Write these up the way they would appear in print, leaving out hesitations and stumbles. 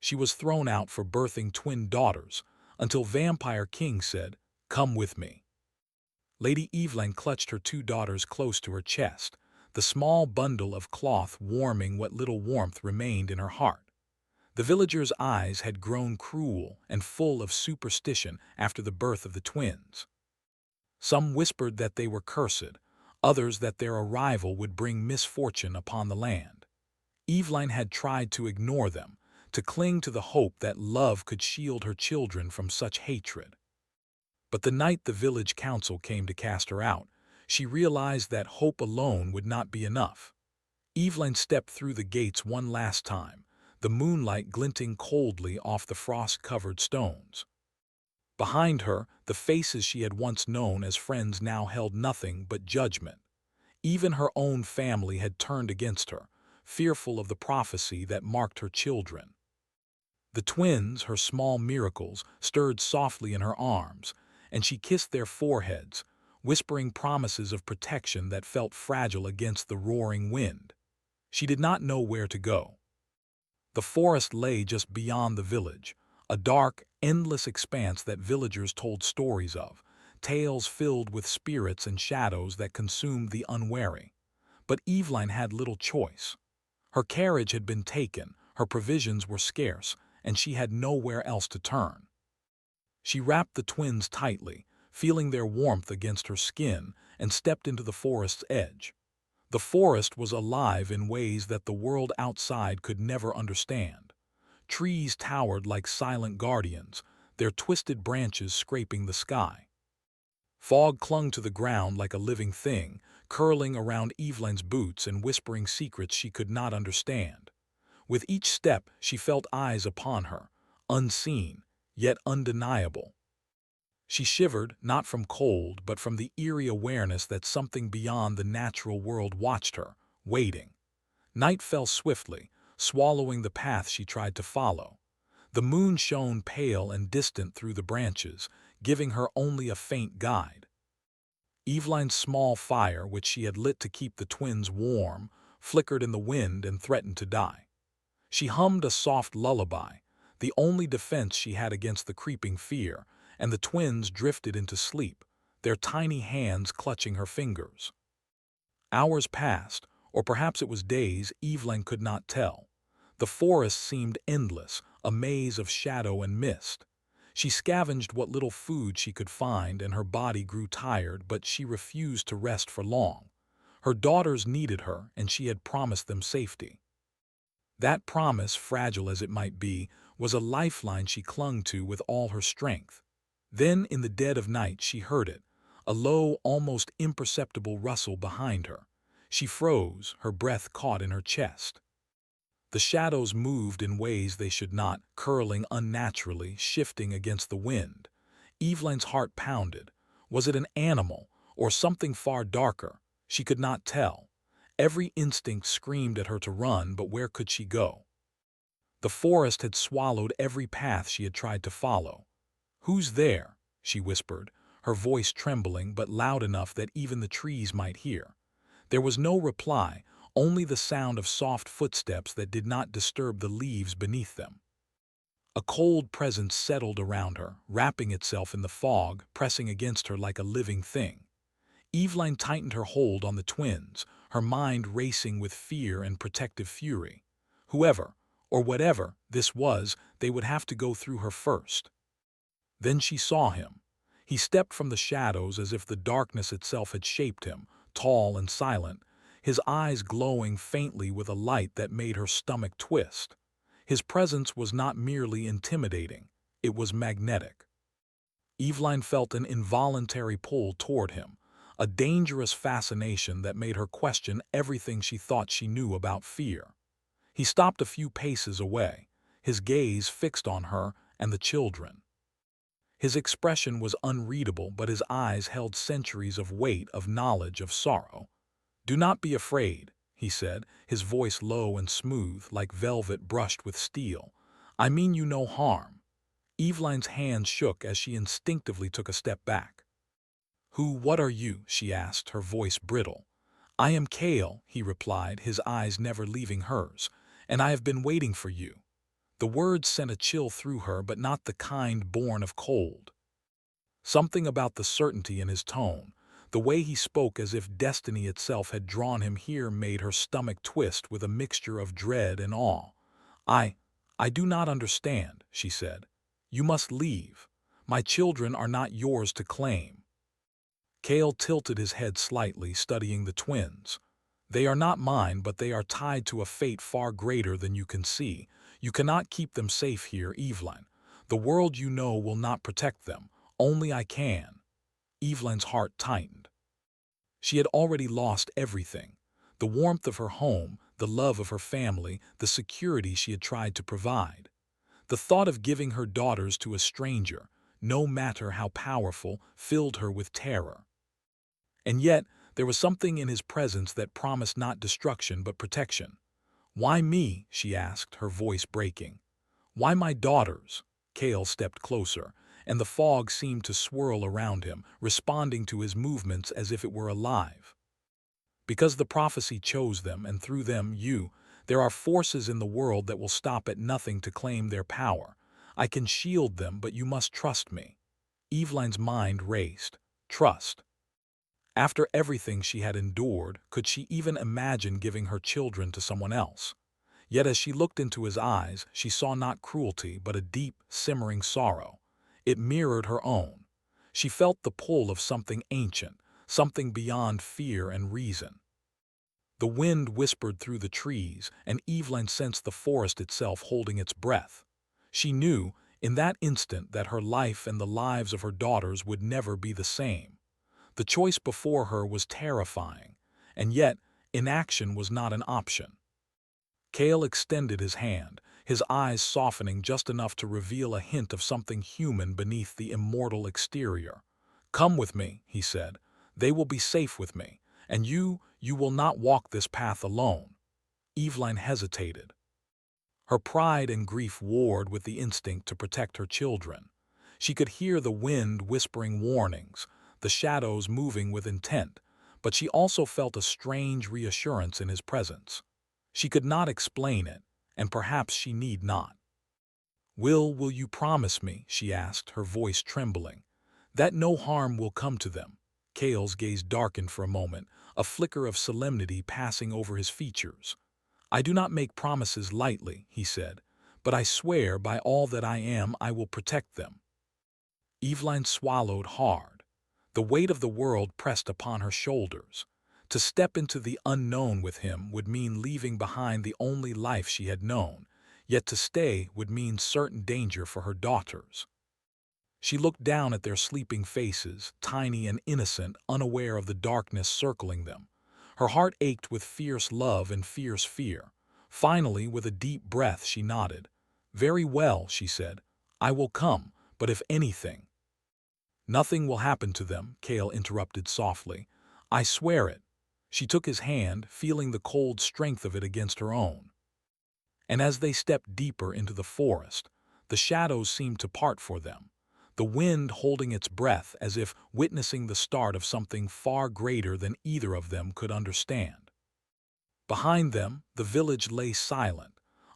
She was thrown out for birthing twin daughters, until Vampire King said, "Come with me." Lady Evelyn clutched her two daughters close to her chest, the small bundle of cloth warming what little warmth remained in her heart. The villagers' eyes had grown cruel and full of superstition after the birth of the twins. Some whispered that they were cursed, others that their arrival would bring misfortune upon the land. Evelyn had tried to ignore them, to cling to the hope that love could shield her children from such hatred. But the night the village council came to cast her out, she realized that hope alone would not be enough. Evelyn stepped through the gates one last time, the moonlight glinting coldly off the frost-covered stones. Behind her, the faces she had once known as friends now held nothing but judgment. Even her own family had turned against her, fearful of the prophecy that marked her children. The twins, her small miracles, stirred softly in her arms, and she kissed their foreheads, whispering promises of protection that felt fragile against the roaring wind. She did not know where to go. The forest lay just beyond the village, a dark, endless expanse that villagers told stories of, tales filled with spirits and shadows that consumed the unwary. But Evelyn had little choice. Her carriage had been taken, her provisions were scarce, and she had nowhere else to turn. She wrapped the twins tightly, feeling their warmth against her skin, and stepped into the forest's edge. The forest was alive in ways that the world outside could never understand. Trees towered like silent guardians, their twisted branches scraping the sky. Fog clung to the ground like a living thing, curling around Evelyn's boots and whispering secrets she could not understand. With each step, she felt eyes upon her, unseen, yet undeniable. She shivered, not from cold, but from the eerie awareness that something beyond the natural world watched her, waiting. Night fell swiftly, swallowing the path she tried to follow. The moon shone pale and distant through the branches, giving her only a faint guide. Evelyn's small fire, which she had lit to keep the twins warm, flickered in the wind and threatened to die. She hummed a soft lullaby, the only defense she had against the creeping fear, and the twins drifted into sleep, their tiny hands clutching her fingers. Hours passed, or perhaps it was days, Evelyn could not tell. The forest seemed endless, a maze of shadow and mist. She scavenged what little food she could find, and her body grew tired, but she refused to rest for long. Her daughters needed her, and she had promised them safety. That promise, fragile as it might be, was a lifeline she clung to with all her strength. Then, in the dead of night, she heard it, a low, almost imperceptible rustle behind her. She froze, her breath caught in her chest. The shadows moved in ways they should not, curling unnaturally, shifting against the wind. Evelyn's heart pounded. Was it an animal, or something far darker? She could not tell. Every instinct screamed at her to run, but where could she go? The forest had swallowed every path she had tried to follow. "Who's there?" she whispered, her voice trembling but loud enough that even the trees might hear. There was no reply, only the sound of soft footsteps that did not disturb the leaves beneath them. A cold presence settled around her, wrapping itself in the fog, pressing against her like a living thing. Evelyn tightened her hold on the twins, her mind racing with fear and protective fury. Whoever, or whatever, this was, they would have to go through her first. Then she saw him. He stepped from the shadows as if the darkness itself had shaped him, tall and silent, his eyes glowing faintly with a light that made her stomach twist. His presence was not merely intimidating, it was magnetic. Evelyn felt an involuntary pull toward him, a dangerous fascination that made her question everything she thought she knew about fear. He stopped a few paces away, his gaze fixed on her and the children. His expression was unreadable, but his eyes held centuries of weight, of knowledge, of sorrow. "Do not be afraid," he said, his voice low and smooth, like velvet brushed with steel. "I mean you no harm." Evelyn's hands shook as she instinctively took a step back. What are you?" she asked, her voice brittle. "I am Cale," he replied, his eyes never leaving hers, "and I have been waiting for you." The words sent a chill through her, but not the kind born of cold. Something about the certainty in his tone, the way he spoke as if destiny itself had drawn him here, made her stomach twist with a mixture of dread and awe. I I do not understand," she said. "You must leave. My children are not yours to claim." Cale tilted his head slightly, studying the twins. "They are not mine, but they are tied to a fate far greater than you can see. You cannot keep them safe here, Evelyn. The world you know will not protect them. Only I can." Evelyn's heart tightened. She had already lost everything: the warmth of her home, the love of her family, the security she had tried to provide. The thought of giving her daughters to a stranger, no matter how powerful, filled her with terror. And yet, there was something in his presence that promised not destruction but protection. "Why me?" she asked, her voice breaking. "Why my daughters?" Cale stepped closer, and the fog seemed to swirl around him, responding to his movements as if it were alive. "Because the prophecy chose them, and through them you. There are forces in the world that will stop at nothing to claim their power. I can shield them, but you must trust me." Evelyn's mind raced. Trust. After everything she had endured, could she even imagine giving her children to someone else? Yet as she looked into his eyes, she saw not cruelty, but a deep, simmering sorrow. It mirrored her own. She felt the pull of something ancient, something beyond fear and reason. The wind whispered through the trees, and Evelyn sensed the forest itself holding its breath. She knew, in that instant, that her life and the lives of her daughters would never be the same. The choice before her was terrifying, and yet inaction was not an option. Cale extended his hand, his eyes softening just enough to reveal a hint of something human beneath the immortal exterior. "Come with me," he said. "They will be safe with me, and you will not walk this path alone." Evelyn hesitated. Her pride and grief warred with the instinct to protect her children. She could hear the wind whispering warnings, the shadows moving with intent, but she also felt a strange reassurance in his presence. She could not explain it, and perhaps she need not. Will you promise me," she asked, her voice trembling, "that no harm will come to them?" Cale's gaze darkened for a moment, a flicker of solemnity passing over his features. "I do not make promises lightly," he said, "but I swear by all that I am I will protect them." Evelyn swallowed hard. The weight of the world pressed upon her shoulders. To step into the unknown with him would mean leaving behind the only life she had known, yet to stay would mean certain danger for her daughters. She looked down at their sleeping faces, tiny and innocent, unaware of the darkness circling them. Her heart ached with fierce love and fierce fear. Finally, with a deep breath, she nodded. "Very well," she said. "I will come, but if anything—" "Nothing will happen to them," Cale interrupted softly. "I swear it." She took his hand, feeling the cold strength of it against her own. And as they stepped deeper into the forest, the shadows seemed to part for them, the wind holding its breath as if witnessing the start of something far greater than either of them could understand. Behind them, the village lay silent,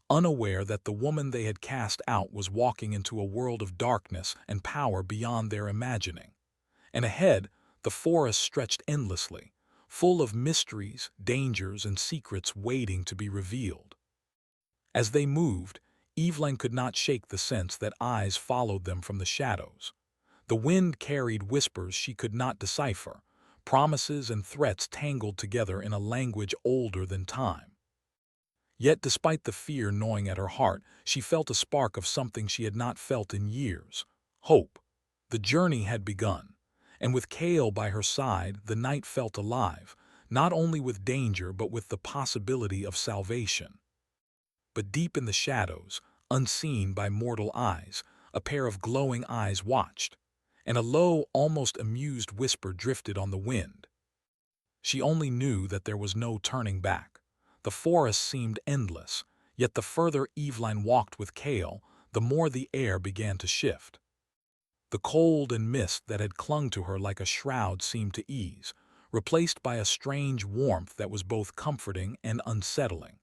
unaware that the woman they had cast out was walking into a world of darkness and power beyond their imagining. And ahead, the forest stretched endlessly, full of mysteries, dangers, and secrets waiting to be revealed. As they moved, Evelyn could not shake the sense that eyes followed them from the shadows. The wind carried whispers she could not decipher, promises and threats tangled together in a language older than time. Yet despite the fear gnawing at her heart, she felt a spark of something she had not felt in years: hope. The journey had begun, and with Cale by her side, the night felt alive, not only with danger but with the possibility of salvation. But deep in the shadows, unseen by mortal eyes, a pair of glowing eyes watched, and a low, almost amused whisper drifted on the wind. She only knew that there was no turning back. The forest seemed endless, yet the further Evelyn walked with Cale, the more the air began to shift. The cold and mist that had clung to her like a shroud seemed to ease, replaced by a strange warmth that was both comforting and unsettling.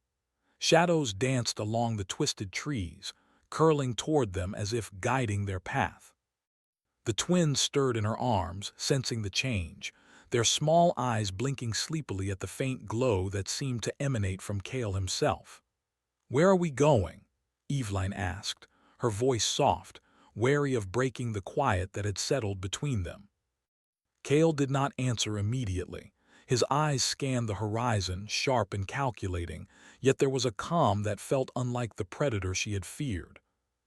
Shadows danced along the twisted trees, curling toward them as if guiding their path. The twins stirred in her arms, sensing the change, their small eyes blinking sleepily at the faint glow that seemed to emanate from Cale himself. "Where are we going?" Eveline asked, her voice soft, wary of breaking the quiet that had settled between them. Cale did not answer immediately. His eyes scanned the horizon, sharp and calculating, yet there was a calm that felt unlike the predator she had feared.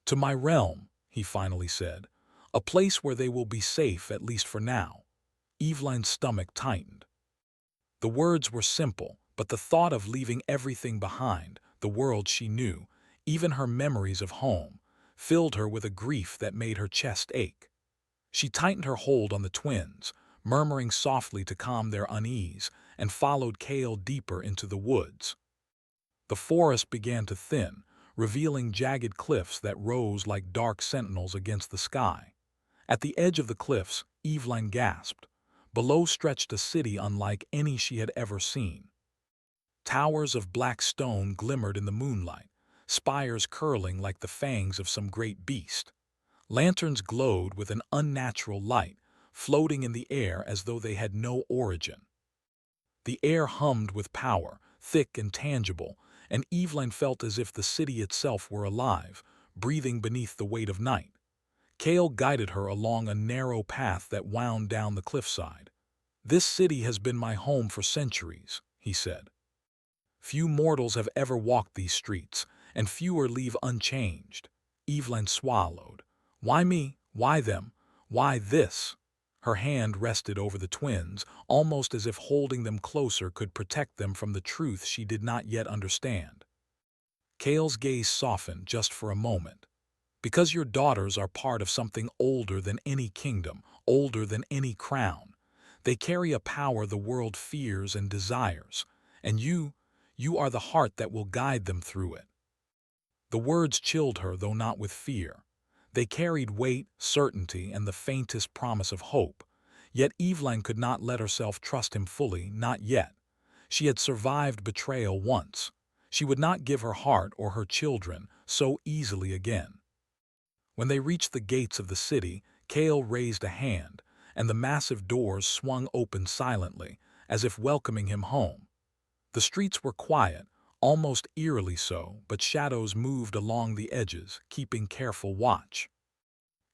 "To my realm," he finally said, "a place where they will be safe, at least for now." Eveline's stomach tightened. The words were simple, but the thought of leaving everything behind, the world she knew, even her memories of home, filled her with a grief that made her chest ache. She tightened her hold on the twins, murmuring softly to calm their unease, and followed Cale deeper into the woods. The forest began to thin, revealing jagged cliffs that rose like dark sentinels against the sky. At the edge of the cliffs, Eveline gasped. Below stretched a city unlike any she had ever seen. Towers of black stone glimmered in the moonlight, spires curling like the fangs of some great beast. Lanterns glowed with an unnatural light, floating in the air as though they had no origin. The air hummed with power, thick and tangible, and Eveline felt as if the city itself were alive, breathing beneath the weight of night. Cale guided her along a narrow path that wound down the cliffside. "This city has been my home for centuries," he said. "Few mortals have ever walked these streets, and fewer leave unchanged." Eveline swallowed. "Why me? Why them? Why this?" Her hand rested over the twins, almost as if holding them closer could protect them from the truth she did not yet understand. Cale's gaze softened just for a moment. "Because your daughters are part of something older than any kingdom, older than any crown. They carry a power the world fears and desires, and you are the heart that will guide them through it." The words chilled her, though not with fear. They carried weight, certainty, and the faintest promise of hope. Yet Eveline could not let herself trust him fully, not yet. She had survived betrayal once. She would not give her heart or her children so easily again. When they reached the gates of the city, Cale raised a hand, and the massive doors swung open silently, as if welcoming him home. The streets were quiet, almost eerily so, but shadows moved along the edges, keeping careful watch.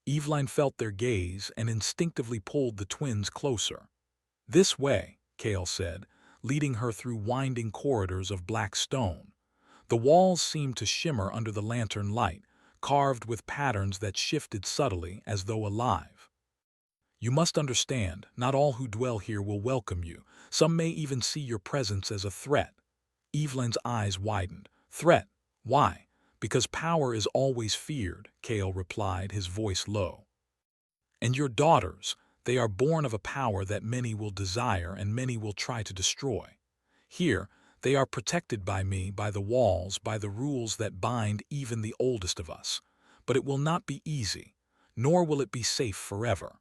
Eveline felt their gaze and instinctively pulled the twins closer. "This way," Cale said, leading her through winding corridors of black stone. The walls seemed to shimmer under the lantern light, carved with patterns that shifted subtly as though alive. "You must understand, not all who dwell here will welcome you. Some may even see your presence as a threat." Eveline's eyes widened. "Threat? Why?" "Because power is always feared," Cale replied, his voice low. "And your daughters, they are born of a power that many will desire and many will try to destroy. Here, they are protected by me, by the walls, by the rules that bind even the oldest of us. But it will not be easy, nor will it be safe forever."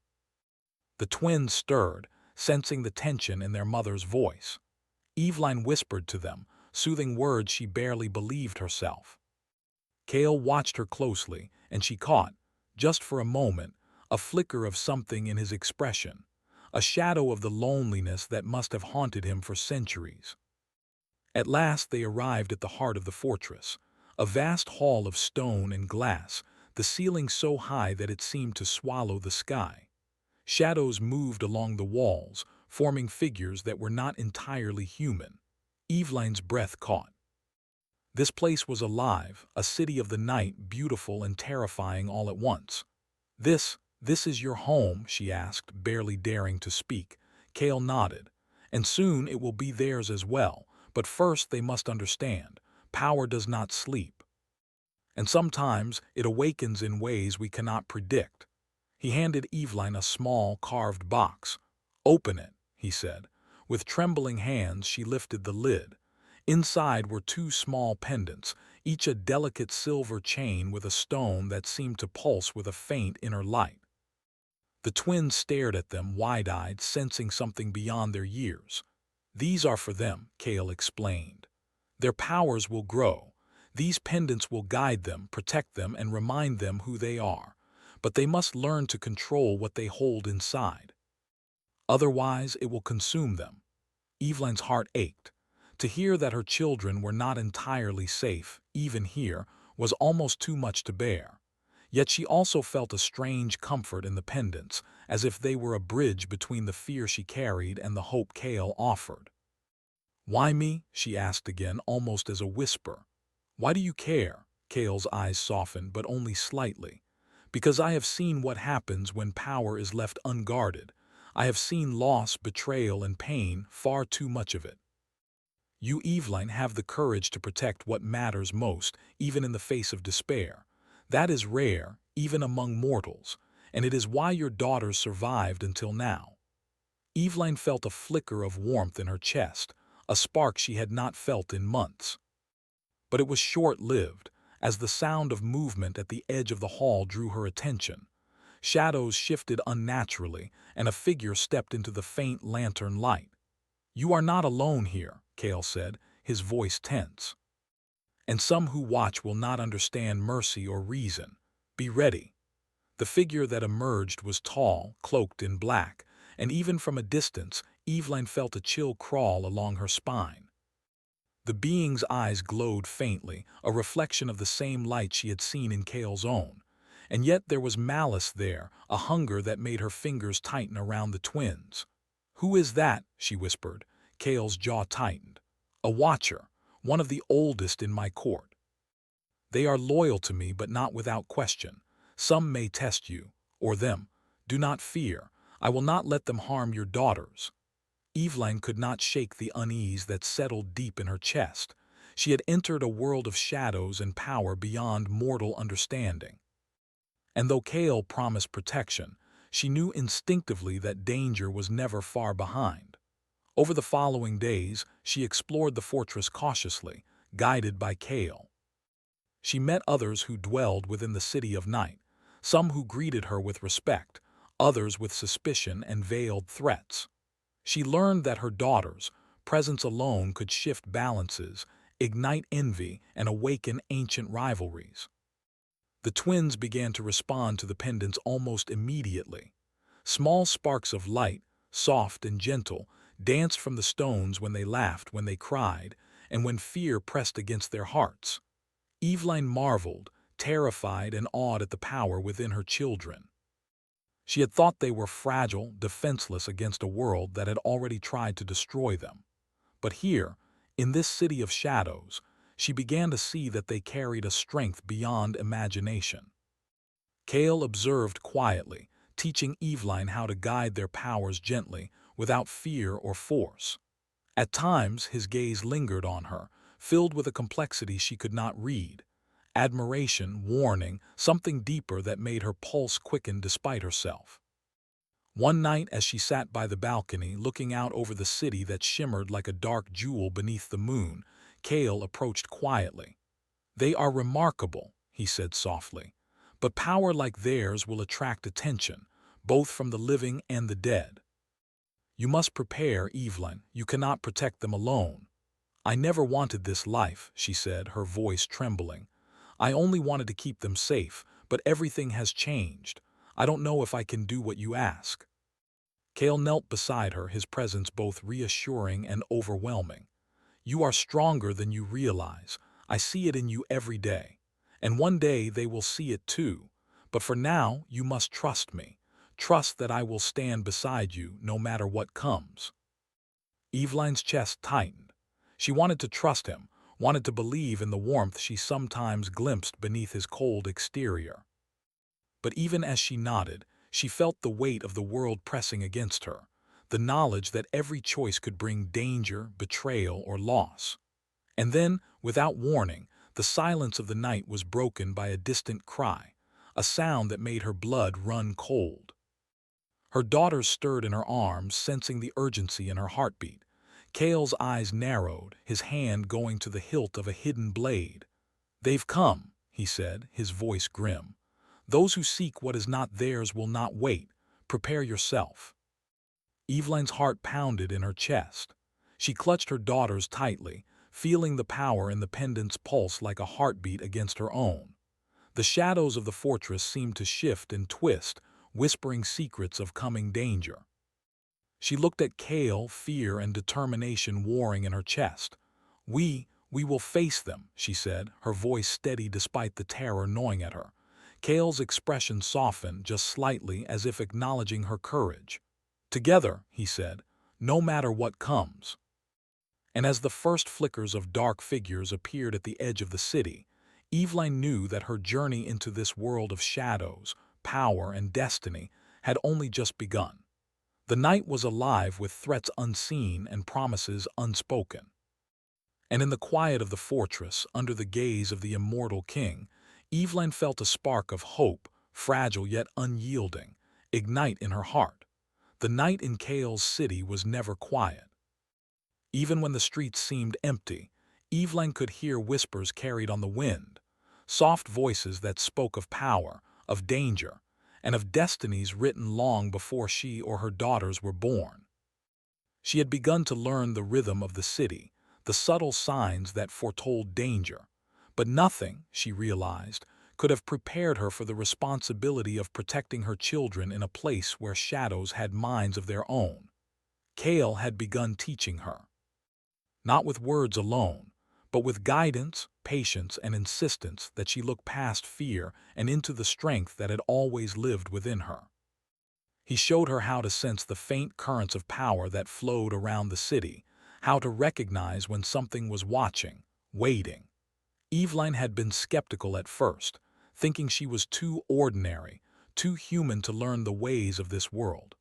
The twins stirred, sensing the tension in their mother's voice. Eveline whispered to them, soothing words she barely believed herself. Cale watched her closely, and she caught, just for a moment, a flicker of something in his expression, a shadow of the loneliness that must have haunted him for centuries. At last they arrived at the heart of the fortress, a vast hall of stone and glass, the ceiling so high that it seemed to swallow the sky. Shadows moved along the walls, forming figures that were not entirely human. Eveline's breath caught. This place was alive, a city of the night, beautiful and terrifying all at once. This is your home?" she asked, barely daring to speak. Cale nodded. "And soon it will be theirs as well, but first they must understand, power does not sleep. And sometimes it awakens in ways we cannot predict." He handed Eveline a small, carved box. "Open it," he said. With trembling hands she lifted the lid. Inside were two small pendants, each a delicate silver chain with a stone that seemed to pulse with a faint inner light. The twins stared at them, wide-eyed, sensing something beyond their years. "These are for them," Cale explained. "Their powers will grow. These pendants will guide them, protect them, and remind them who they are. But they must learn to control what they hold inside. Otherwise, it will consume them. Eveline's heart ached. To hear that her children were not entirely safe, even here, was almost too much to bear. Yet she also felt a strange comfort in the pendants, as if they were a bridge between the fear she carried and the hope Kale offered. "Why me?" she asked again, almost as a whisper. "Why do you care?" Kale's eyes softened, but only slightly. "Because I have seen what happens when power is left unguarded. I have seen loss, betrayal, and pain, far too much of it. You, Eveline, have the courage to protect what matters most, even in the face of despair. That is rare, even among mortals, and it is why your daughters survived until now." Eveline felt a flicker of warmth in her chest, a spark she had not felt in months. But it was short-lived, as the sound of movement at the edge of the hall drew her attention. Shadows shifted unnaturally, and a figure stepped into the faint lantern light. "You are not alone here," Kale said, his voice tense. "And some who watch will not understand mercy or reason. Be ready." The figure that emerged was tall, cloaked in black, and even from a distance, Eveline felt a chill crawl along her spine. The being's eyes glowed faintly, a reflection of the same light she had seen in Kale's own. And yet there was malice there, a hunger that made her fingers tighten around the twins. "Who is that?" she whispered. Kale's jaw tightened. "A watcher, one of the oldest in my court. They are loyal to me, but not without question. Some may test you, or them. Do not fear. I will not let them harm your daughters." Eveline could not shake the unease that settled deep in her chest. She had entered a world of shadows and power beyond mortal understanding. And though Kale promised protection, she knew instinctively that danger was never far behind. Over the following days, she explored the fortress cautiously, guided by Kale. She met others who dwelled within the city of night, some who greeted her with respect, others with suspicion and veiled threats. She learned that her daughters' presence alone could shift balances, ignite envy, and awaken ancient rivalries. The twins began to respond to the pendants almost immediately. Small sparks of light, soft and gentle, danced from the stones when they laughed, when they cried, and when fear pressed against their hearts. Eveline marveled, terrified and awed at the power within her children. She had thought they were fragile, defenseless against a world that had already tried to destroy them. But here, in this city of shadows, she began to see that they carried a strength beyond imagination. Kale observed quietly, teaching Eveline how to guide their powers gently, without fear or force. At times, his gaze lingered on her, filled with a complexity she could not read. Admiration, warning, something deeper that made her pulse quicken despite herself. One night, as she sat by the balcony, looking out over the city that shimmered like a dark jewel beneath the moon, Kale approached quietly. "They are remarkable," he said softly, "but power like theirs will attract attention, both from the living and the dead. You must prepare, Eveline. You cannot protect them alone." "I never wanted this life," she said, her voice trembling. "I only wanted to keep them safe, but everything has changed. I don't know if I can do what you ask." Kale knelt beside her, his presence both reassuring and overwhelming. "You are stronger than you realize. I see it in you every day. And one day they will see it too. But for now, you must trust me. Trust that I will stand beside you no matter what comes." Eveline's chest tightened. She wanted to trust him, wanted to believe in the warmth she sometimes glimpsed beneath his cold exterior. But even as she nodded, she felt the weight of the world pressing against her, the knowledge that every choice could bring danger, betrayal, or loss. And then, without warning, the silence of the night was broken by a distant cry, a sound that made her blood run cold. Her daughters stirred in her arms, sensing the urgency in her heartbeat. Kale's eyes narrowed, his hand going to the hilt of a hidden blade. "They've come," he said, his voice grim. "Those who seek what is not theirs will not wait. Prepare yourself." Eveline's heart pounded in her chest. She clutched her daughters tightly, feeling the power in the pendant's pulse like a heartbeat against her own. The shadows of the fortress seemed to shift and twist, whispering secrets of coming danger. She looked at Kale, fear and determination warring in her chest. We will face them, she said, her voice steady despite the terror gnawing at her. Kale's expression softened just slightly as if acknowledging her courage. Together, he said, no matter what comes. And as the first flickers of dark figures appeared at the edge of the city, Eveline knew that her journey into this world of shadows, power, and destiny had only just begun. The night was alive with threats unseen and promises unspoken. And in the quiet of the fortress, under the gaze of the immortal king, Eveline felt a spark of hope, fragile yet unyielding, ignite in her heart. The night in Kale's city was never quiet. Even when the streets seemed empty, Eveline could hear whispers carried on the wind, soft voices that spoke of power, of danger, and of destinies written long before she or her daughters were born. She had begun to learn the rhythm of the city, the subtle signs that foretold danger, but nothing, she realized, could have prepared her for the responsibility of protecting her children in a place where shadows had minds of their own. Kale had begun teaching her. Not with words alone, but with guidance, patience, and insistence that she look past fear and into the strength that had always lived within her. He showed her how to sense the faint currents of power that flowed around the city, how to recognize when something was watching, waiting. Eveline had been skeptical at first, thinking she was too ordinary, too human to learn the ways of this world.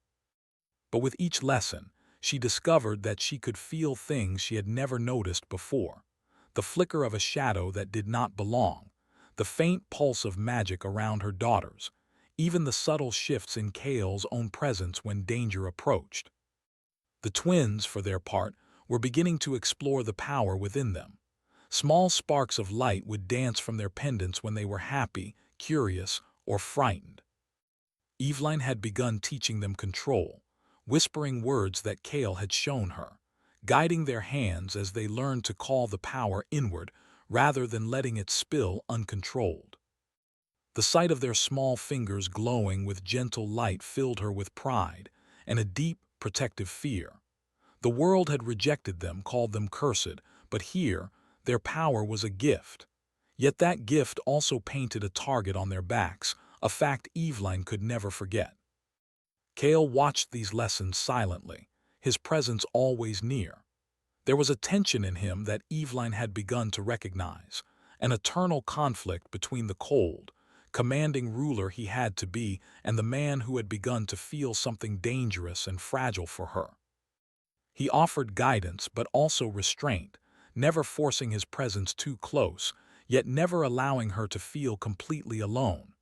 But with each lesson, she discovered that she could feel things she had never noticed before. The flicker of a shadow that did not belong, the faint pulse of magic around her daughters, even the subtle shifts in Kale's own presence when danger approached. The twins, for their part, were beginning to explore the power within them. Small sparks of light would dance from their pendants when they were happy, curious, or frightened. Eveline had begun teaching them control, whispering words that Kale had shown her, guiding their hands as they learned to call the power inward rather than letting it spill uncontrolled. The sight of their small fingers glowing with gentle light filled her with pride and a deep, protective fear. The world had rejected them, called them cursed, but here, their power was a gift. Yet that gift also painted a target on their backs, a fact Eveline could never forget. Kale watched these lessons silently, his presence always near. There was a tension in him that Eveline had begun to recognize, an eternal conflict between the cold, commanding ruler he had to be and the man who had begun to feel something dangerous and fragile for her. He offered guidance but also restraint, never forcing his presence too close, yet never allowing her to feel completely alone.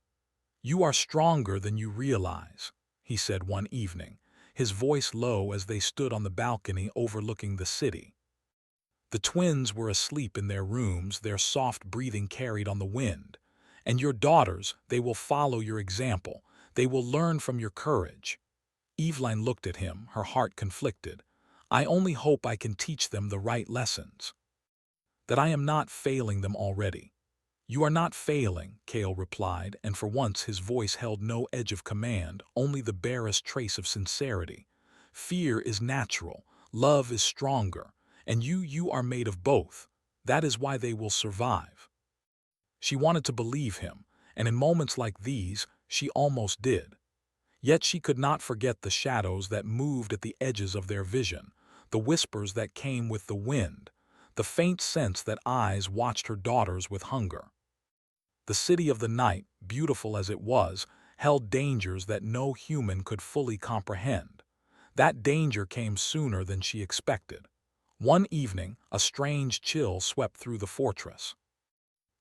"You are stronger than you realize," he said one evening, his voice low as they stood on the balcony overlooking the city. The twins were asleep in their rooms, their soft breathing carried on the wind. "And your daughters, they will follow your example. They will learn from your courage." Eveline looked at him, her heart conflicted. "I only hope I can teach them the right lessons. That I am not failing them already." "You are not failing," Kale replied, and for once his voice held no edge of command, only the barest trace of sincerity. "Fear is natural, love is stronger, and you are made of both. That is why they will survive." She wanted to believe him, and in moments like these, she almost did. Yet she could not forget the shadows that moved at the edges of their vision, the whispers that came with the wind, the faint sense that eyes watched her daughters with hunger. The city of the night, beautiful as it was, held dangers that no human could fully comprehend. That danger came sooner than she expected. One evening, a strange chill swept through the fortress.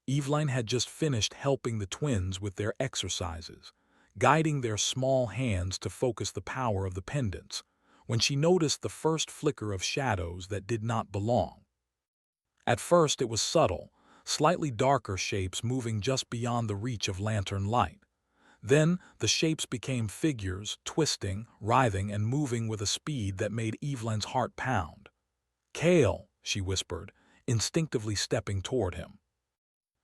Eveline had just finished helping the twins with their exercises, guiding their small hands to focus the power of the pendants, when she noticed the first flicker of shadows that did not belong. At first it was subtle, slightly darker shapes moving just beyond the reach of lantern light. Then the shapes became figures, twisting, writhing, and moving with a speed that made Eveline's heart pound. "Kale," she whispered, instinctively stepping toward him.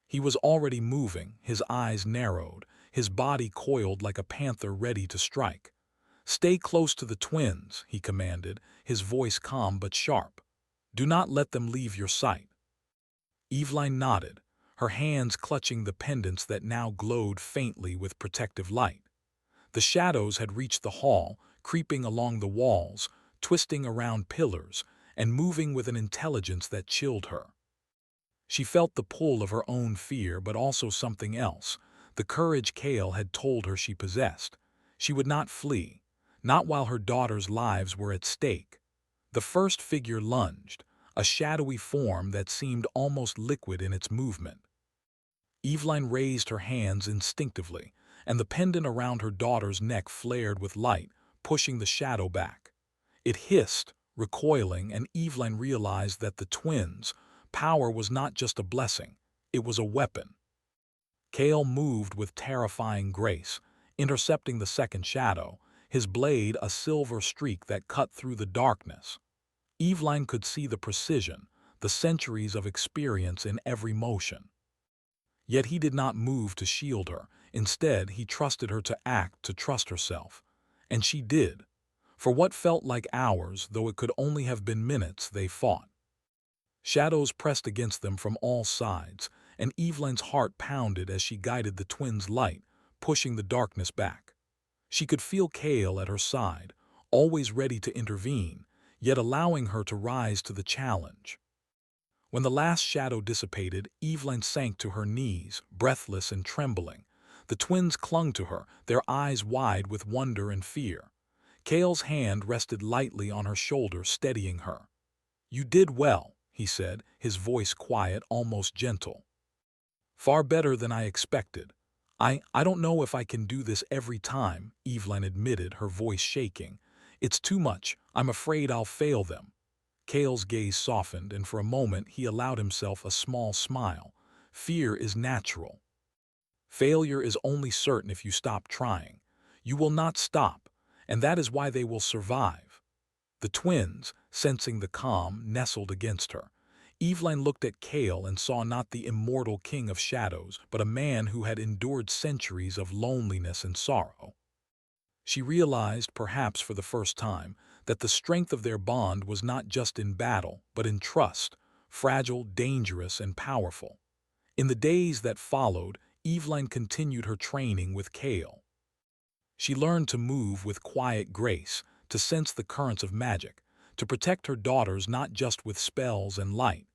He was already moving, his eyes narrowed, his body coiled like a panther ready to strike. "Stay close to the twins," he commanded, his voice calm but sharp. "Do not let them leave your sight." Eveline nodded, her hands clutching the pendants that now glowed faintly with protective light. The shadows had reached the hall, creeping along the walls, twisting around pillars, and moving with an intelligence that chilled her. She felt the pull of her own fear, but also something else, the courage Kale had told her she possessed. She would not flee, not while her daughters' lives were at stake. The first figure lunged, a shadowy form that seemed almost liquid in its movement. Eveline raised her hands instinctively, and the pendant around her daughter's neck flared with light, pushing the shadow back. It hissed, recoiling, and Eveline realized that the twins' power was not just a blessing, it was a weapon. Kale moved with terrifying grace, intercepting the second shadow, his blade a silver streak that cut through the darkness. Eveline could see the precision, the centuries of experience in every motion. Yet he did not move to shield her. Instead, he trusted her to act, to trust herself. And she did. For what felt like hours, though it could only have been minutes, they fought. Shadows pressed against them from all sides, and Eveline's heart pounded as she guided the twins' light, pushing the darkness back. She could feel Kale at her side, always ready to intervene, yet allowing her to rise to the challenge. When the last shadow dissipated, Eveline sank to her knees, breathless and trembling. The twins clung to her, their eyes wide with wonder and fear. Kale's hand rested lightly on her shoulder, steadying her. "You did well," he said, his voice quiet, almost gentle. "Far better than I expected. I don't know if I can do this every time," Eveline admitted, her voice shaking. "It's too much. I'm afraid I'll fail them." Kale's gaze softened, and for a moment he allowed himself a small smile. "Fear is natural. Failure is only certain if you stop trying. You will not stop, and that is why they will survive." The twins, sensing the calm, nestled against her. Eveline looked at Kale and saw not the immortal king of shadows, but a man who had endured centuries of loneliness and sorrow. She realized, perhaps for the first time, that the strength of their bond was not just in battle, but in trust, fragile, dangerous, and powerful. In the days that followed, Eveline continued her training with Kale. She learned to move with quiet grace, to sense the currents of magic, to protect her daughters not just with spells and light,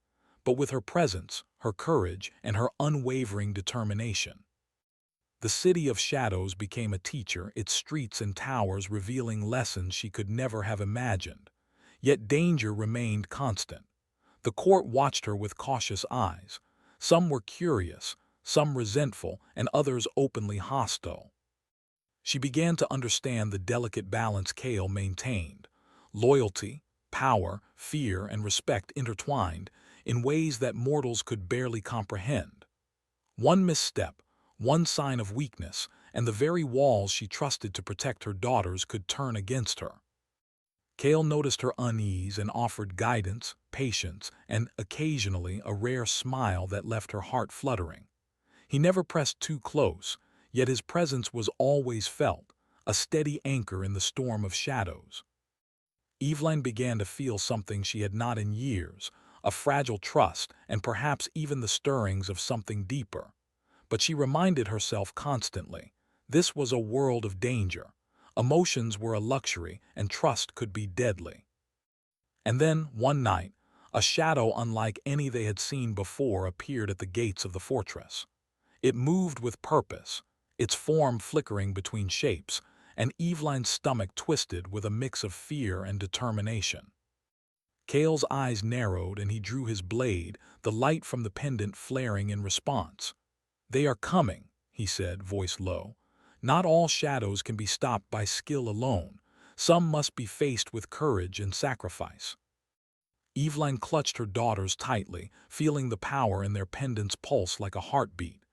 but with her presence, her courage, and her unwavering determination. The city of shadows became a teacher, its streets and towers revealing lessons she could never have imagined. Yet danger remained constant. The court watched her with cautious eyes. Some were curious, some resentful, and others openly hostile. She began to understand the delicate balance Kale maintained. Loyalty, power, fear, and respect intertwined in ways that mortals could barely comprehend. One misstep, one sign of weakness, and the very walls she trusted to protect her daughters could turn against her. Kale noticed her unease and offered guidance, patience, and occasionally a rare smile that left her heart fluttering. He never pressed too close, yet his presence was always felt, a steady anchor in the storm of shadows. Eveline began to feel something she had not in years, a fragile trust and perhaps even the stirrings of something deeper. But she reminded herself constantly, this was a world of danger. Emotions were a luxury, and trust could be deadly. And then, one night, a shadow unlike any they had seen before appeared at the gates of the fortress. It moved with purpose, its form flickering between shapes, and Eveline's stomach twisted with a mix of fear and determination. Kale's eyes narrowed and he drew his blade, the light from the pendant flaring in response. "They are coming," he said, voice low. "Not all shadows can be stopped by skill alone. Some must be faced with courage and sacrifice." Eveline clutched her daughters tightly, feeling the power in their pendants pulse like a heartbeat.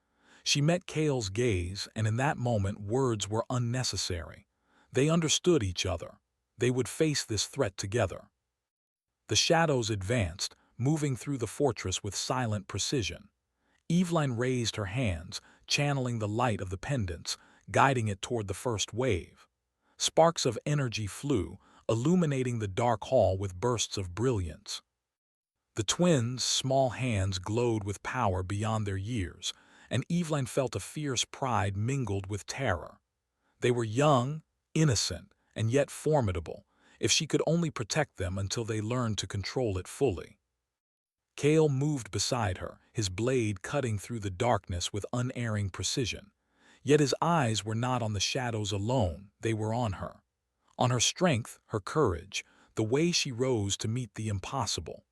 She met Kale's gaze, and in that moment words were unnecessary. They understood each other. They would face this threat together. The shadows advanced, moving through the fortress with silent precision. Eveline raised her hands, channeling the light of the pendants, guiding it toward the first wave. Sparks of energy flew, illuminating the dark hall with bursts of brilliance. The twins' small hands glowed with power beyond their years, and Eveline felt a fierce pride mingled with terror. They were young, innocent, and yet formidable, if she could only protect them until they learned to control it fully. Kale moved beside her, his blade cutting through the darkness with unerring precision. Yet his eyes were not on the shadows alone, they were on her. On her strength, her courage, the way she rose to meet the impossible.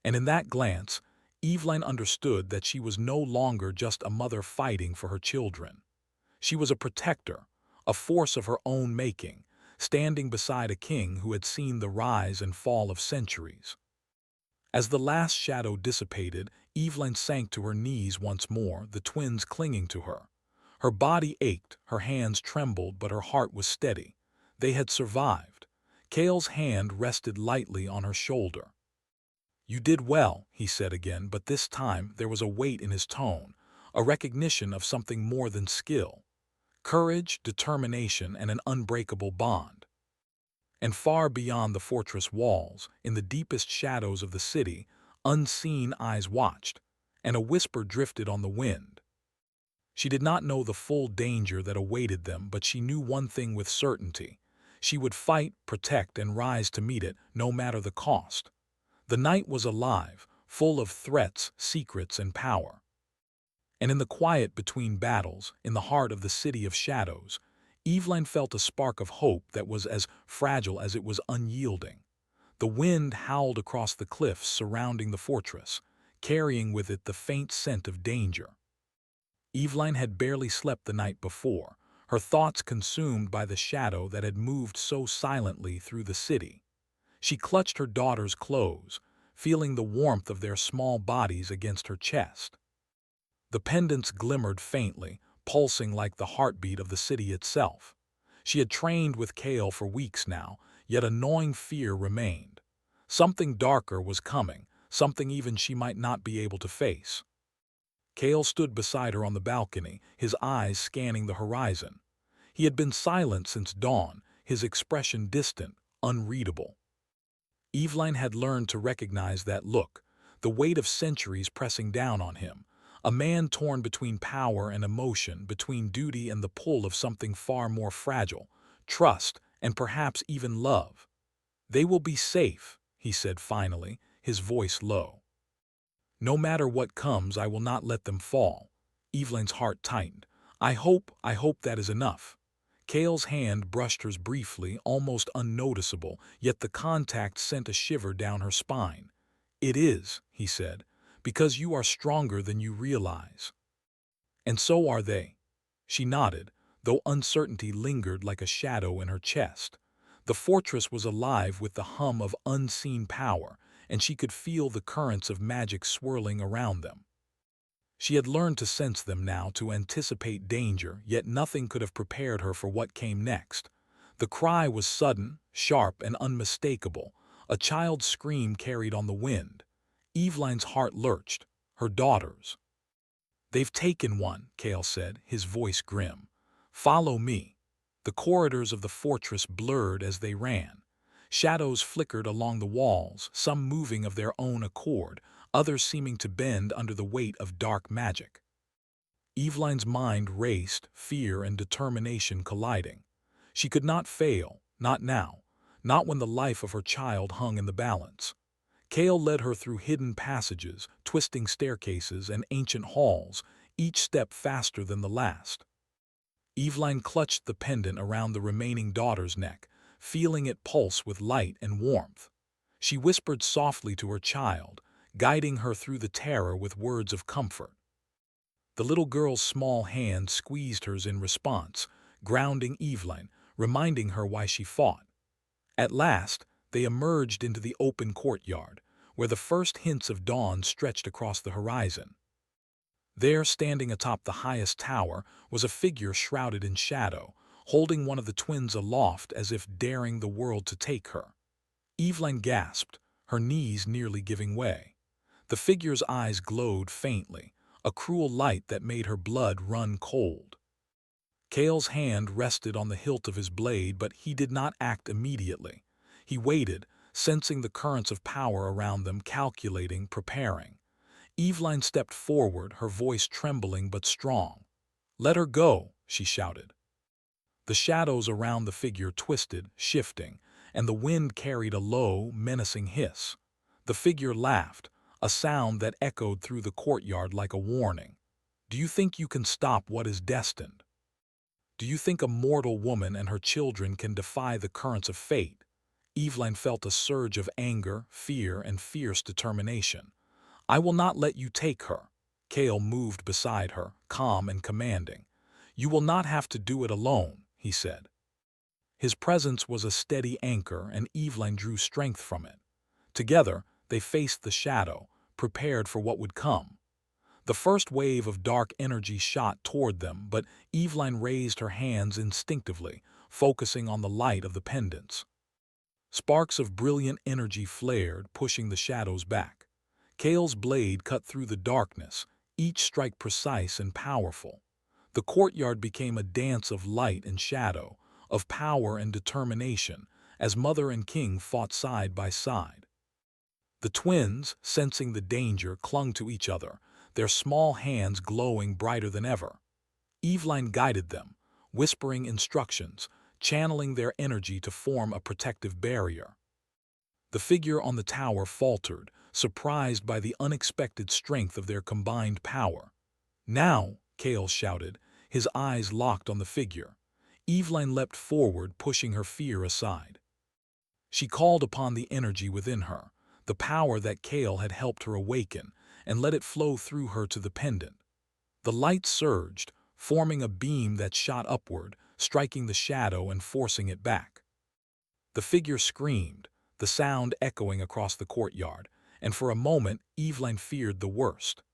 And in that glance, Eveline understood that she was no longer just a mother fighting for her children. She was a protector, a force of her own making, standing beside a king who had seen the rise and fall of centuries. As the last shadow dissipated, Eveline sank to her knees once more, the twins clinging to her. Her body ached, her hands trembled, but her heart was steady. They had survived. Kale's hand rested lightly on her shoulder. "You did well," he said again, but this time there was a weight in his tone, a recognition of something more than skill. Courage, determination, and an unbreakable bond. And far beyond the fortress walls, in the deepest shadows of the city, unseen eyes watched, and a whisper drifted on the wind. She did not know the full danger that awaited them, but she knew one thing with certainty. She would fight, protect, and rise to meet it, no matter the cost. The night was alive, full of threats, secrets, and power. And in the quiet between battles, in the heart of the city of shadows, Eveline felt a spark of hope that was as fragile as it was unyielding. The wind howled across the cliffs surrounding the fortress, carrying with it the faint scent of danger. Eveline had barely slept the night before, her thoughts consumed by the shadow that had moved so silently through the city. She clutched her daughter's clothes, feeling the warmth of their small bodies against her chest. The pendants glimmered faintly, pulsing like the heartbeat of the city itself. She had trained with Kale for weeks now, yet a gnawing fear remained. Something darker was coming, something even she might not be able to face. Kale stood beside her on the balcony, his eyes scanning the horizon. He had been silent since dawn, his expression distant, unreadable. Eveline had learned to recognize that look, the weight of centuries pressing down on him, a man torn between power and emotion, between duty and the pull of something far more fragile, trust, and perhaps even love. "They will be safe," he said finally, his voice low. "No matter what comes, I will not let them fall." Eveline's heart tightened. I hope that is enough." Kale's hand brushed hers briefly, almost unnoticeable, yet the contact sent a shiver down her spine. "It is," he said, "because you are stronger than you realize." "And so are they." She nodded, though uncertainty lingered like a shadow in her chest. The fortress was alive with the hum of unseen power, and she could feel the currents of magic swirling around them. She had learned to sense them now, to anticipate danger, yet nothing could have prepared her for what came next. The cry was sudden, sharp, and unmistakable, a child's scream carried on the wind. Eveline's heart lurched. Her daughters. "They've taken one," Kale said, his voice grim. "Follow me." The corridors of the fortress blurred as they ran. Shadows flickered along the walls, some moving of their own accord, others seeming to bend under the weight of dark magic. Eveline's mind raced, fear and determination colliding. She could not fail, not now, not when the life of her child hung in the balance. Kale led her through hidden passages, twisting staircases, and ancient halls, each step faster than the last. Eveline clutched the pendant around the remaining daughter's neck, feeling it pulse with light and warmth. She whispered softly to her child, guiding her through the terror with words of comfort. The little girl's small hand squeezed hers in response, grounding Eveline, reminding her why she fought. At last, they emerged into the open courtyard, where the first hints of dawn stretched across the horizon. There, standing atop the highest tower, was a figure shrouded in shadow, holding one of the twins aloft as if daring the world to take her. Eveline gasped, her knees nearly giving way. The figure's eyes glowed faintly, a cruel light that made her blood run cold. Kale's hand rested on the hilt of his blade, but he did not act immediately. He waited, sensing the currents of power around them, calculating, preparing. Eveline stepped forward, her voice trembling but strong. "Let her go," she shouted. The shadows around the figure twisted, shifting, and the wind carried a low, menacing hiss. The figure laughed, a sound that echoed through the courtyard like a warning. "Do you think you can stop what is destined? Do you think a mortal woman and her children can defy the currents of fate?" Eveline felt a surge of anger, fear, and fierce determination. "I will not let you take her." Kale moved beside her, calm and commanding. "You will not have to do it alone," he said. His presence was a steady anchor, and Eveline drew strength from it. Together, they faced the shadow, prepared for what would come. The first wave of dark energy shot toward them, but Eveline raised her hands instinctively, focusing on the light of the pendants. Sparks of brilliant energy flared, pushing the shadows back. Kale's blade cut through the darkness, each strike precise and powerful. The courtyard became a dance of light and shadow, of power and determination, as mother and king fought side by side. The twins, sensing the danger, clung to each other, their small hands glowing brighter than ever. Eveline guided them, whispering instructions, channeling their energy to form a protective barrier. The figure on the tower faltered, surprised by the unexpected strength of their combined power. "Now!" Kale shouted, his eyes locked on the figure. Eveline leapt forward, pushing her fear aside. She called upon the energy within her, the power that Kale had helped her awaken, and let it flow through her to the pendant. The light surged, forming a beam that shot upward, striking the shadow and forcing it back. The figure screamed, the sound echoing across the courtyard, and for a moment Eveline feared the worst.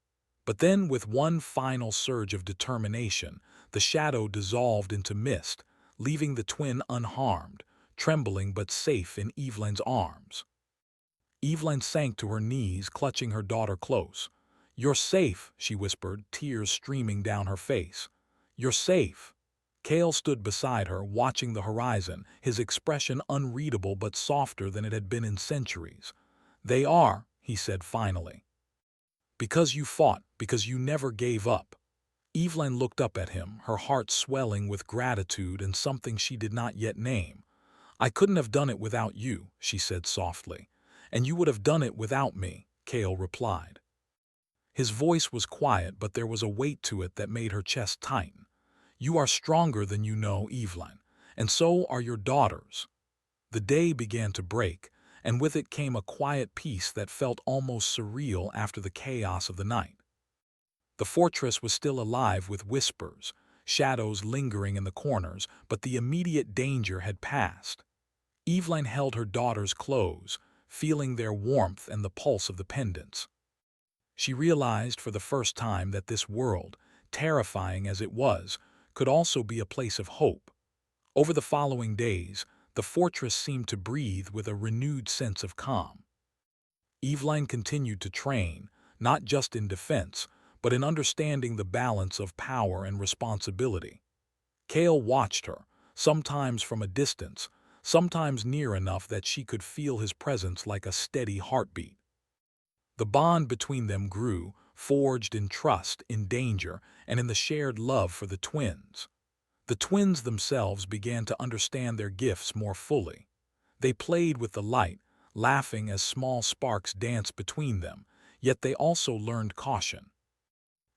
But then, with one final surge of determination, the shadow dissolved into mist, leaving the twin unharmed, trembling but safe in Eveline's arms. Eveline sank to her knees, clutching her daughter close. "You're safe," she whispered, tears streaming down her face. "You're safe." Kale stood beside her, watching the horizon, his expression unreadable but softer than it had been in centuries. "They are," he said finally. "Because you fought, because you never gave up." Eveline looked up at him, her heart swelling with gratitude and something she did not yet name. "I couldn't have done it without you," she said softly. "And you would have done it without me," Kale replied. His voice was quiet, but there was a weight to it that made her chest tighten. "You are stronger than you know, Eveline, and so are your daughters." The day began to break, and with it came a quiet peace that felt almost surreal after the chaos of the night. The fortress was still alive with whispers, shadows lingering in the corners, but the immediate danger had passed. Eveline held her daughters close, feeling their warmth and the pulse of the pendants. She realized for the first time that this world, terrifying as it was, could also be a place of hope. Over the following days, the fortress seemed to breathe with a renewed sense of calm. Eveline continued to train, not just in defense, but in understanding the balance of power and responsibility. Kale watched her, sometimes from a distance, sometimes near enough that she could feel his presence like a steady heartbeat. The bond between them grew, forged in trust, in danger, and in the shared love for the twins. The twins themselves began to understand their gifts more fully. They played with the light, laughing as small sparks danced between them, yet they also learned caution.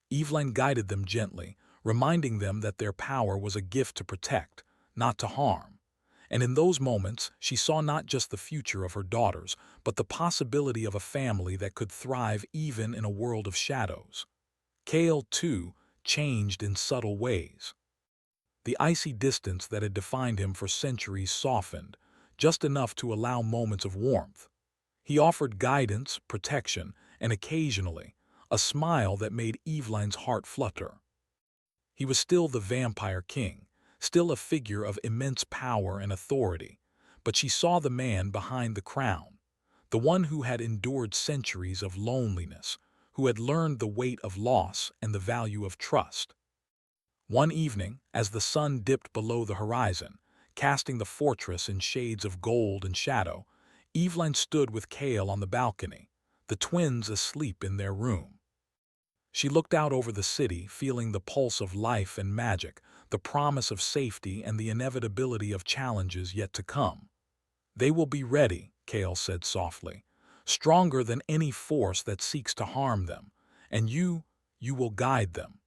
Eveline guided them gently, reminding them that their power was a gift to protect, not to harm. And in those moments, she saw not just the future of her daughters, but the possibility of a family that could thrive even in a world of shadows. Kale, too, changed in subtle ways. The icy distance that had defined him for centuries softened, just enough to allow moments of warmth. He offered guidance, protection, and occasionally, a smile that made Eveline's heart flutter. He was still the vampire king, still a figure of immense power and authority, but she saw the man behind the crown. the one who had endured centuries of loneliness, who had learned the weight of loss and the value of trust. One evening, as the sun dipped below the horizon, casting the fortress in shades of gold and shadow, Evelyn stood with Cale on the balcony, the twins asleep in their room. She looked out over the city, feeling the pulse of life and magic, the promise of safety and the inevitability of challenges yet to come. "They will be ready," Cale said softly, "stronger than any force that seeks to harm them, and you will guide them."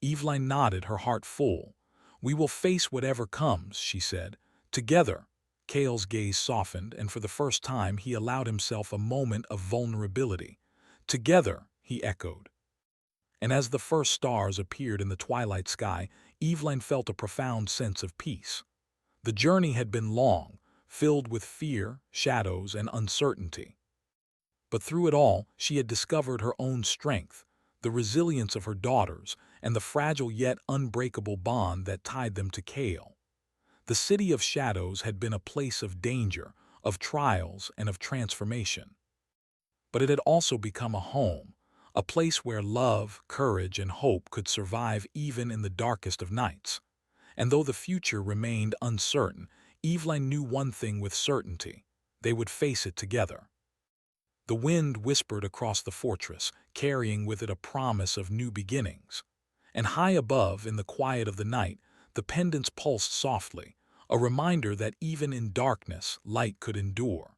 Evelyn nodded, her heart full. "We will face whatever comes," she said. "Together." Cale's gaze softened, and for the first time he allowed himself a moment of vulnerability. "Together," he echoed. And as the first stars appeared in the twilight sky, Evelyn felt a profound sense of peace. The journey had been long, filled with fear, shadows, and uncertainty. But through it all, she had discovered her own strength, the resilience of her daughters, and the fragile yet unbreakable bond that tied them to Cale. The City of Shadows had been a place of danger, of trials, and of transformation. But it had also become a home, a place where love, courage, and hope could survive even in the darkest of nights. And though the future remained uncertain, Evelyn knew one thing with certainty: they would face it together. The wind whispered across the fortress, carrying with it a promise of new beginnings. And high above, in the quiet of the night, the pendants pulsed softly, a reminder that even in darkness, light could endure.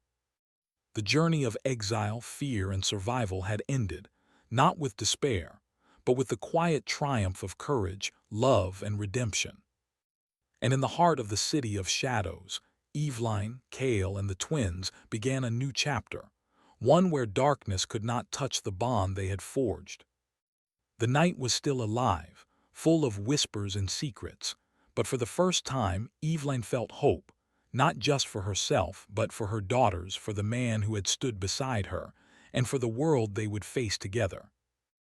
The journey of exile, fear, and survival had ended, not with despair, but with the quiet triumph of courage, love, and redemption. And in the heart of the City of Shadows, Evelyn, Cale, and the twins began a new chapter, one where darkness could not touch the bond they had forged. The night was still alive, full of whispers and secrets, but for the first time Evelyn felt hope, not just for herself, but for her daughters, for the man who had stood beside her, and for the world they would face together.